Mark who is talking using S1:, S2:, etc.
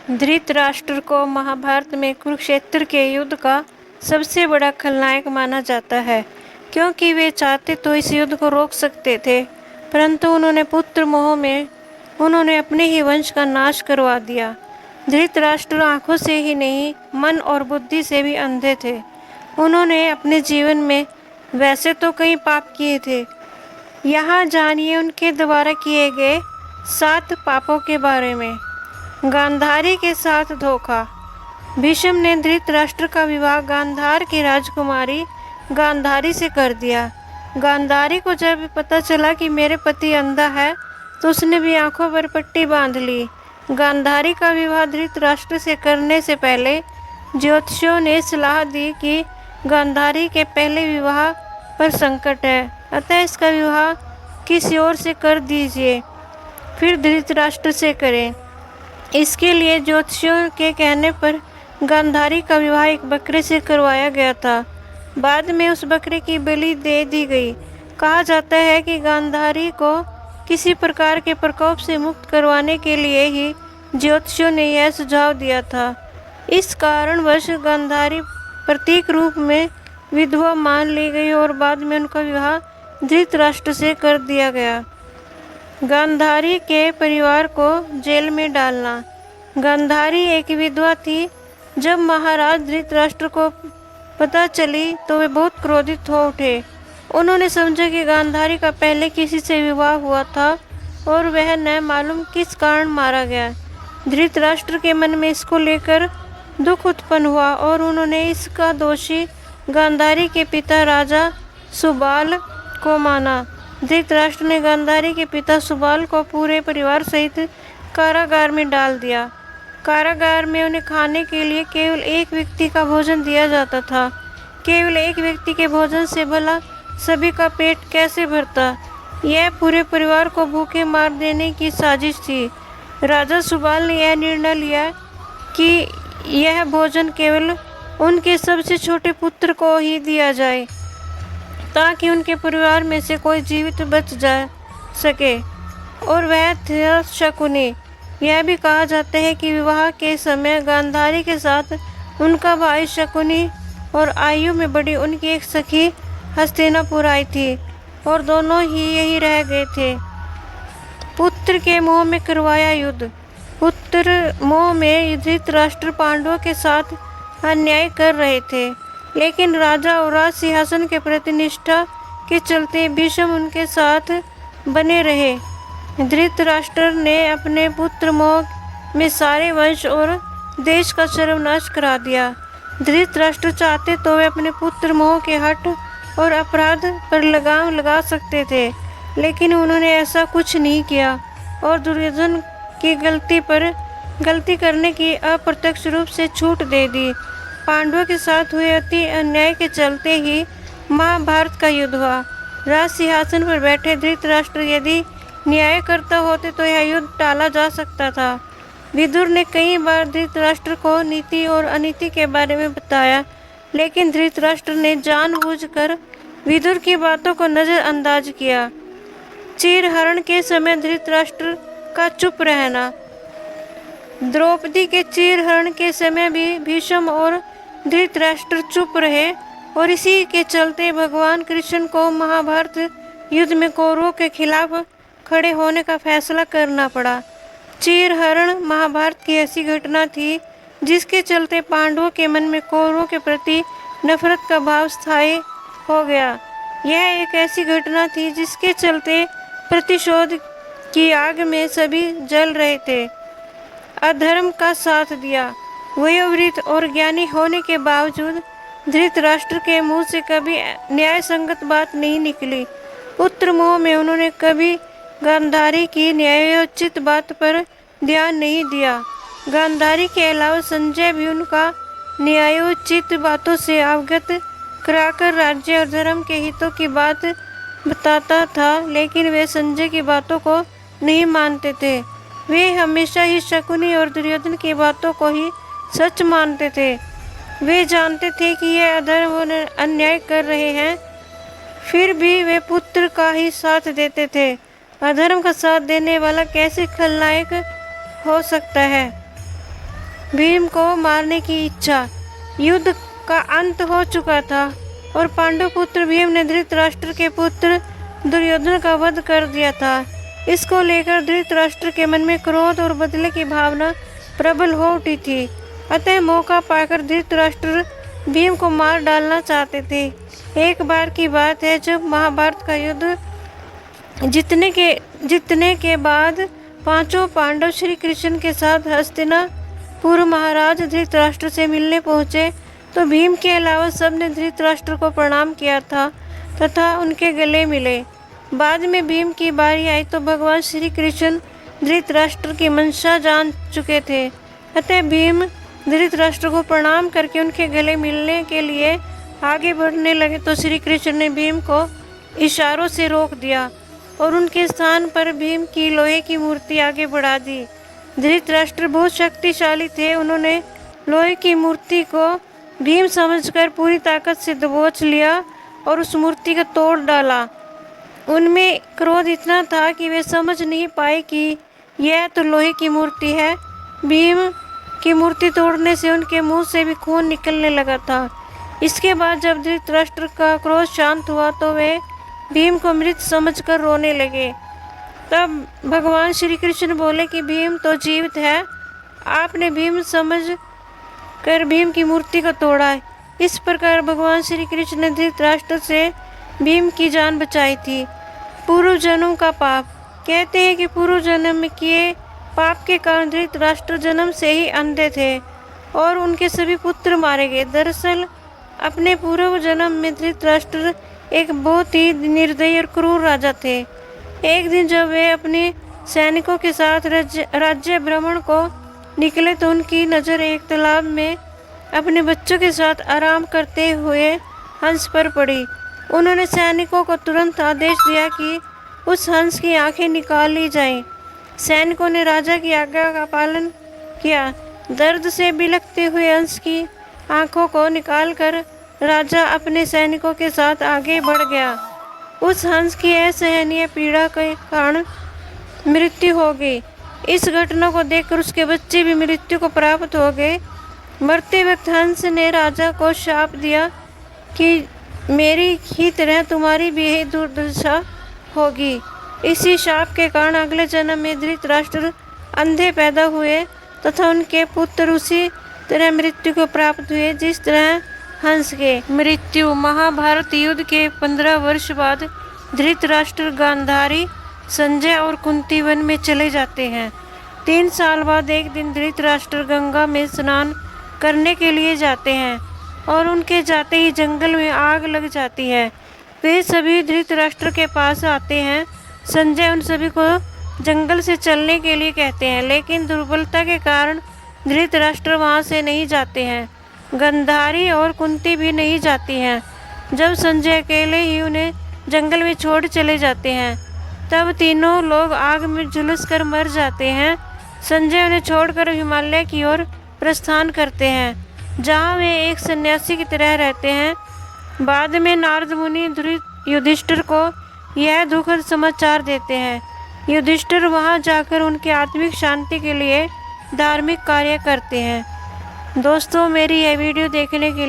S1: धृतराष्ट्र को महाभारत में कुरुक्षेत्र के युद्ध का सबसे बड़ा खलनायक माना जाता है, क्योंकि वे चाहते तो इस युद्ध को रोक सकते थे, परंतु उन्होंने पुत्र मोह में उन्होंने अपने ही वंश का नाश करवा दिया। धृतराष्ट्र आंखों से ही नहीं, मन और बुद्धि से भी अंधे थे। उन्होंने अपने जीवन में वैसे तो कई पाप किए थे। यहाँ जानिए उनके द्वारा किए गए 7 पापों के बारे में। गांधारी के साथ धोखा। भीष्म ने धृतराष्ट्र का विवाह गांधार की राजकुमारी गांधारी से कर दिया। गांधारी को जब पता चला कि मेरे पति अंधा है, तो उसने भी आंखों पर पट्टी बांध ली। गांधारी का विवाह धृतराष्ट्र से करने से पहले ज्योतिषियों ने सलाह दी कि गांधारी के पहले विवाह पर संकट है, अतः इसका विवाह किसी और से कर दीजिए, फिर धृतराष्ट्र से करें। इसके लिए ज्योतिषियों के कहने पर गांधारी का विवाह एक बकरे से करवाया गया था। बाद में उस बकरे की बलि दे दी गई। कहा जाता है कि गांधारी को किसी प्रकार के प्रकोप से मुक्त करवाने के लिए ही ज्योतिषियों ने यह सुझाव दिया था। इस कारणवश गांधारी प्रतीक रूप में विधवा मान ली गई और बाद में उनका विवाह धृतराष्ट्र से कर दिया गया। गांधारी के परिवार को जेल में डालना। गांधारी एक विधवा थी। जब महाराज धृतराष्ट्र को पता चली तो वे बहुत क्रोधित हो उठे। उन्होंने समझा कि गांधारी का पहले किसी से विवाह हुआ था और वह न मालूम किस कारण मारा गया। धृतराष्ट्र के मन में इसको लेकर दुख उत्पन्न हुआ और उन्होंने इसका दोषी गांधारी के पिता राजा सुबाल को माना। धृतराष्ट्र ने गांधारी के पिता सुबाल को पूरे परिवार सहित कारागार में डाल दिया। कारागार में उन्हें खाने के लिए केवल एक व्यक्ति का भोजन दिया जाता था। केवल एक व्यक्ति के भोजन से भला सभी का पेट कैसे भरता? यह पूरे परिवार को भूखे मार देने की साजिश थी। राजा सुबाल ने यह निर्णय लिया कि यह भोजन केवल उनके सबसे छोटे पुत्र को ही दिया जाए, ताकि उनके परिवार में से कोई जीवित बच जा सके, और वह था शकुनी। यह भी कहा जाता है कि विवाह के समय गांधारी के साथ उनका भाई शकुनी और आयु में बड़ी उनकी एक सखी हस्तिनापुर आई थी और दोनों ही यही रह गए थे। पुत्र के मोह में करवाया युद्ध। पुत्र मोह में धृतराष्ट्र पांडवों के साथ अन्याय कर रहे थे, लेकिन राजा और राज सिंहासन के प्रति निष्ठा के चलते भीष्म उनके साथ बने रहे। धृतराष्ट्र ने अपने पुत्र मोह में सारे वंश और देश का सर्वनाश करा दिया। धृतराष्ट्र चाहते तो वे अपने पुत्र मोह के हठ और अपराध पर लगाम लगा सकते थे, लेकिन उन्होंने ऐसा कुछ नहीं किया और दुर्योधन की गलती करने की अप्रत्यक्ष रूप से छूट दे दी। पांडवों के साथ हुए अति अन्याय के चलते ही महाभारत का युद्ध हुआ। राज सिंहासन पर बैठे धृतराष्ट्र यदि न्याय करता होते तो यह युद्ध टाला जा सकता था। विदुर ने कई बार धृतराष्ट्र को नीति और अनीति के बारे में बताया, लेकिन धृतराष्ट्र ने जानबूझकर विदुर की बातों को नज़रअंदाज किया। चीरहरण के समय धृतराष्ट्र का चुप रहना। द्रौपदी के चीरहरण के समय भी भीष्म और धृतराष्ट्र चुप रहे और इसी के चलते भगवान कृष्ण को महाभारत युद्ध में कौरवों के खिलाफ खड़े होने का फैसला करना पड़ा। चीरहरण महाभारत की ऐसी घटना थी जिसके चलते पांडवों के मन में कौरवों के प्रति नफरत का भाव स्थायी हो गया। यह एक ऐसी घटना थी जिसके चलते प्रतिशोध की आग में सभी जल रहे थे। अधर्म का साथ दिया। वयोवृद्ध और ज्ञानी होने के बावजूद धृतराष्ट्र के मुंह से कभी न्याय संगत बात नहीं निकली। पुत्र मोह में उन्होंने कभी गांधारी की न्यायोचित बात पर ध्यान नहीं दिया। गांधारी के अलावा संजय भी उनका न्यायोचित बातों से अवगत कराकर राज्य और धर्म के हितों की बात बताता था, लेकिन वे संजय की बातों को नहीं मानते थे। वे हमेशा ही शकुनी और दुर्योधन की बातों को ही सच मानते थे। वे जानते थे कि ये अधर्म और अन्याय कर रहे हैं, फिर भी वे पुत्र का ही साथ देते थे। अधर्म का साथ देने वाला कैसे खलनायक हो सकता है? भीम को मारने की इच्छा। युद्ध का अंत हो चुका था और पांडु पुत्र भीम ने धृतराष्ट्र के पुत्र दुर्योधन का वध कर दिया था। इसको लेकर धृतराष्ट्र के मन में क्रोध और बदले की भावना प्रबल हो उठी थी। अतः मौका पाकर धृतराष्ट्र भीम को मार डालना चाहते थे। एक बार की बात है जब महाभारत का युद्ध जीतने के बाद पांचों पांडव श्री कृष्ण के साथ हस्तिनापुर महाराज धृतराष्ट्र से मिलने पहुँचे तो भीम के अलावा सबने धृतराष्ट्र को प्रणाम किया था तथा उनके गले मिले। बाद में भीम की बारी आई तो भगवान श्री कृष्ण धृतराष्ट्र की मंशा जान चुके थे। अतः भीम धृतराष्ट्र को प्रणाम करके उनके गले मिलने के लिए आगे बढ़ने लगे तो श्री कृष्ण ने भीम को इशारों से रोक दिया और उनके स्थान पर भीम की लोहे की मूर्ति आगे बढ़ा दी। धृतराष्ट्र बहुत शक्तिशाली थे। उन्होंने लोहे की मूर्ति को भीम समझकर पूरी ताकत से दबोच लिया और उस मूर्ति को तोड़ डाला। उनमें क्रोध इतना था कि वे समझ नहीं पाए कि यह तो लोहे की मूर्ति है। भीम की मूर्ति तोड़ने से उनके मुंह से भी खून निकलने लगा था। इसके बाद जब धृतराष्ट्र का क्रोध शांत हुआ तो वे भीम को मृत समझकर रोने लगे। तब भगवान श्री कृष्ण बोले कि भीम तो जीवित है, आपने भीम समझ कर भीम की मूर्ति को तोड़ा। इस प्रकार भगवान श्री कृष्ण ने धृतराष्ट्र से भीम की जान बचाई थी। पूर्व जन्म का पाप। कहते हैं कि पूर्व जन्म में किए पाप के कारण धृतराष्ट्र जन्म से ही अंधे थे और उनके सभी पुत्र मारे गए। दरअसल अपने पूर्व जन्म में धृतराष्ट्र एक बहुत ही निर्दयी और क्रूर राजा थे। एक दिन जब वे अपने सैनिकों के साथ राज्य भ्रमण को निकले तो उनकी नज़र एक तालाब में अपने बच्चों के साथ आराम करते हुए हंस पर पड़ी। उन्होंने सैनिकों को तुरंत आदेश दिया कि उस हंस की आंखें निकाल ली जाएं। सैनिकों ने राजा की आज्ञा का पालन किया। दर्द से बिलखते हुए हंस की आंखों को निकालकर राजा अपने सैनिकों के साथ आगे बढ़ गया। उस हंस की असहनीय पीड़ा के कारण मृत्यु हो गई। इस घटना को देखकर उसके बच्चे भी मृत्यु को प्राप्त हो गए। मरते वक्त हंस ने राजा को शाप दिया कि मेरी ही तरह तुम्हारी भी यही दुर्दशा होगी। इसी शाप के कारण अगले जन्म में धृतराष्ट्र अंधे पैदा हुए तथा उनके पुत्र उसी तरह मृत्यु को प्राप्त हुए जिस तरह हंस के। मृत्यु। महाभारत युद्ध के 15 वर्ष बाद धृतराष्ट्र गांधारी, संजय और कुंती वन में चले जाते हैं। 3 साल बाद एक दिन धृतराष्ट्र गंगा में स्नान करने के लिए जाते हैं और उनके जाते ही जंगल में आग लग जाती है। वे सभी धृतराष्ट्र के पास आते हैं। संजय उन सभी को जंगल से चलने के लिए कहते हैं लेकिन दुर्बलता के कारण धृतराष्ट्र वहां से नहीं जाते हैं। गांधारी और कुंती भी नहीं जाती हैं। जब संजय अकेले ही उन्हें जंगल में छोड़ चले जाते हैं तब तीनों लोग आग में झुलस कर मर जाते हैं। संजय उन्हें छोड़कर हिमालय की ओर प्रस्थान करते हैं जहाँ वे एक सन्यासी की तरह रहते हैं। बाद में नारद मुनि युधिष्ठिर को यह दुखद समाचार देते हैं। युधिष्ठिर वहां जाकर उनके आत्मिक शांति के लिए धार्मिक कार्य करते हैं। दोस्तों, मेरी यह वीडियो देखने के लिए